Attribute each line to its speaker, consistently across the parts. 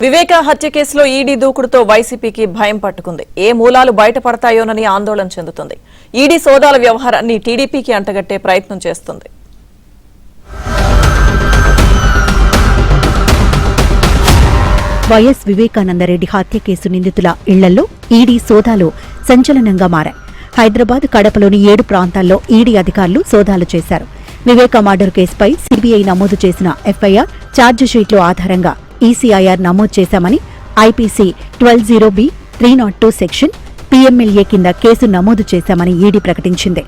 Speaker 1: వివేక హత్య కేసులో ఈడీ దూకుడుతో వైసీపీకి భయం పట్టుకుంది. ఏ మూలాలు బయటపడతాయోనని ఆందోళన చెందుతుంది. ఈడీ సోదాల వ్యవహారాన్ని టీడీపీకి అంటగట్టే ప్రయత్నం చేస్తుంది.
Speaker 2: వైఎస్ వివేకానందరెడ్డి హత్య కేసు నిందితుల ఇళ్లలో ఈడీ సోదాలు సంచలనంగా మారాయి. హైదరాబాద్, కడపలోని 7 ప్రాంతాల్లో ఈడీ అధికారులు సోదాలు చేశారు. వివేక మర్డర్ కేసుపై సీబీఐ నమోదు చేసిన ఎఫ్ఐఆర్, ఛార్జిషీట్ల ఆధారంగా ఈసీఐఆర్ నమోదు చేశామని ఐపీసీ 12(0)(b) 302 సెక్షన్ పీఎంఎల్ఏ కింద కేసు నమోదు చేశామని ఈడీ ప్రకటించింది.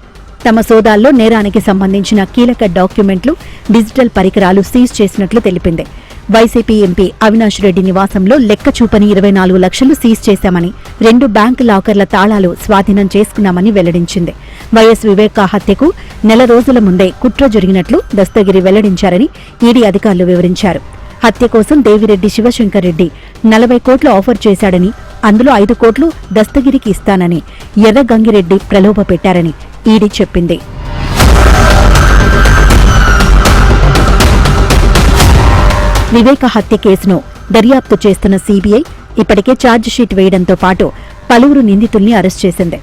Speaker 2: తమ సోదాల్లో నేరానికి సంబంధించిన కీలక డాక్యుమెంట్లు, డిజిటల్ పరికరాలు సీజ్ చేసినట్లు తెలిపింది. వైసీపీ ఎంపీ అవినాష్ రెడ్డి నివాసంలో లెక్క చూపని 24 లక్షలు సీజ్ చేశామని, 2 బ్యాంకు లాకర్ల తాళాలు స్వాధీనం చేసుకున్నామని వెల్లడించింది. వైఎస్ వివేక హత్యకు నెల రోజుల ముందే కుట్ర జరిగినట్లు దస్తగిరి వెల్లడించారని ఈడీ అధికారులు వివరించారు. హత్య కోసం దేవిరెడ్డి శివశంకర్ రెడ్డి 40 కోట్లు ఆఫర్ చేశాడని, అందులో 5 కోట్లు దస్తగిరికి ఇస్తానని ఎర్రగంగిరెడ్డి ప్రలోభ పెట్టారని ఈడీ చెప్పింది. వివేక హత్య కేసును దర్యాప్తు చేస్తున్న సీబీఐ ఇప్పటికే ఛార్జిషీట్ వేయడంతో పాటు పలువురు నిందితుల్ని అరెస్ట్ చేసింది.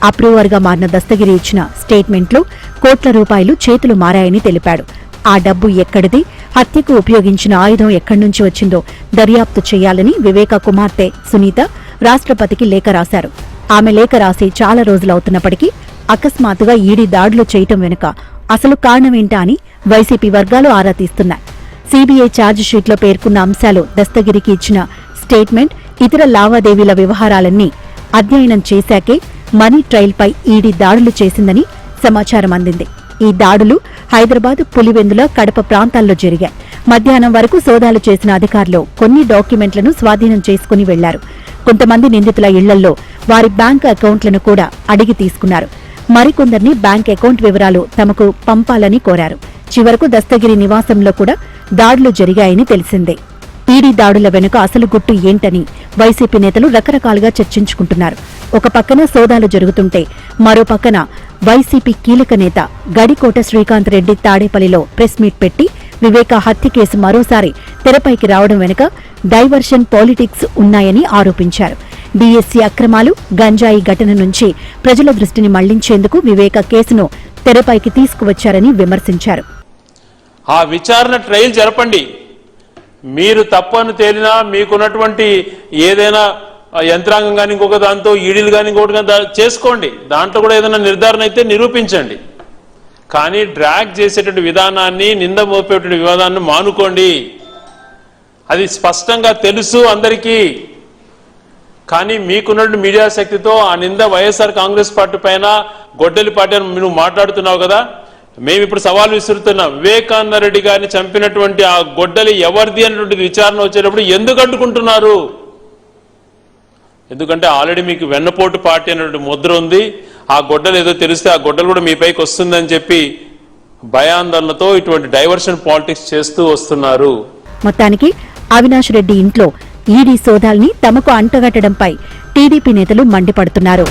Speaker 2: అప్రూవర్గా మారిన దస్తగిరి ఇచ్చిన స్టేట్మెంట్లో కోట్ల రూపాయలు చేతులు మారాయని తెలిపాడు. ఆ డబ్బు ఎక్కడిది, హత్యకు ఉపయోగించిన ఆయుధం ఎక్కడి నుంచి వచ్చిందో దర్యాప్తు చేయాలని వివేక కుమార్తె సునీత రాష్ట్రపతికి లేఖ రాశారు. ఆమె లేఖ రాసి చాలా రోజులవుతున్నప్పటికీ అకస్మాత్తుగా ఈడీ దాడులు చేయటం వెనుక అసలు కారణమేంటా అని వైసీపీ వర్గాలు ఆరా తీస్తున్నాయి. సీబీఐ ఛార్జిషీట్లో పేర్కొన్న అంశాలు, దస్తగిరికి ఇచ్చిన స్టేట్మెంట్, ఇతర లావాదేవీల వ్యవహారాలన్నీ అధ్యయనం చేశాకే మనీ ట్రయల్పై ఈడీ దాడులు చేసిందని సమాచారం అందింది. ఈ దాడులు హైదరాబాద్, పులివెందుల, కడప ప్రాంతాల్లో జరిగాయి. మధ్యాహ్నం వరకు సోదాలు చేసిన అధికారులు కొన్ని డాక్యుమెంట్లను స్వాధీనం చేసుకుని వెళ్లారు. కొంతమంది నిందితుల ఇళ్లల్లో వారి బ్యాంకు అకౌంట్లను కూడా అడిగి తీసుకున్నారు. మరికొందరిని బ్యాంక్ అకౌంట్ వివరాలు తమకు పంపాలని కోరారు. చివరకు దస్తగిరి నివాసంలో కూడా దాడులు జరిగాయని తెలిసిందే. ఈడీ దాడుల వెనుక అసలు గుట్టు ఏంటని వైసీపీ నేతలు రకరకాలుగా చర్చించుకుంటున్నారు. ఒక పక్కన సోదాలు జరుగుతుంటే మరో పక్కన వైసీపీ కీలక నేత గడికోట శ్రీకాంత్ రెడ్డి తాడేపల్లిలో ప్రెస్ మీట్ పెట్టి వివేక హత్య కేసు మరోసారి తెరపైకి రావడం వెనుక డైవర్షన్ పాలిటిక్స్ ఉన్నాయని ఆరోపించారు. డీఎస్సీ అక్రమాలు, గంజాయి ఘటన నుంచి ప్రజల దృష్టిని మళ్లించేందుకు వివేక కేసును తెరపైకి తీసుకువచ్చారని విమర్శించారు.
Speaker 3: ఆ విచారణ ట్రయల్ జరపండి. మీరు తప్పని తేలినా మీకున్నటువంటి ఏదైనా యంత్రాంగం కానీ ఇంకొక దాంతో ఈడీలు కానీ ఇంకొకటి కానీ చేసుకోండి. దాంట్లో కూడా ఏదైనా నిర్ధారణ అయితే నిరూపించండి. కానీ డ్రాగ్ చేసేటువంటి విధానాన్ని, నింద మోపేటువంటి వివాదాన్ని మానుకోండి. అది స్పష్టంగా తెలుసు అందరికీ. కానీ మీకున్నటువంటి మీడియా శక్తితో ఆ నింద వైఎస్ఆర్ కాంగ్రెస్ పార్టీ పైన, గొడ్డలి పార్టీ అని నువ్వు మాట్లాడుతున్నావు కదా. మేము ఇప్పుడు సవాల్ విసురుతున్నాం. వివేకానంద రెడ్డి గారిని చంపినటువంటి ఆ గొడ్డలి ఎవరిది అనేటువంటి విచారణ వచ్చేటప్పుడు ఎందుకు అడ్డుకుంటున్నారు? ఎందుకంటే ఆల్రెడీ మీకు వెన్నపోటు పార్టీ అనేటువంటి ముద్ర ఉంది. ఆ గొడ్డలు ఏదో తెలిస్తే ఆ గొడ్డలు కూడా మీ పైకి వస్తుందని చెప్పి భయాందోళనతో ఇటువంటి డైవర్షన్ పాలిటిక్స్ చేస్తూ వస్తున్నారు.
Speaker 2: మొత్తానికి అవినాష్ రెడ్డి ఇంట్లో ఈడీ సోదాల్ని తమకు అంటగట్టడంపై టీడీపీ నేతలు మండిపడుతున్నారు.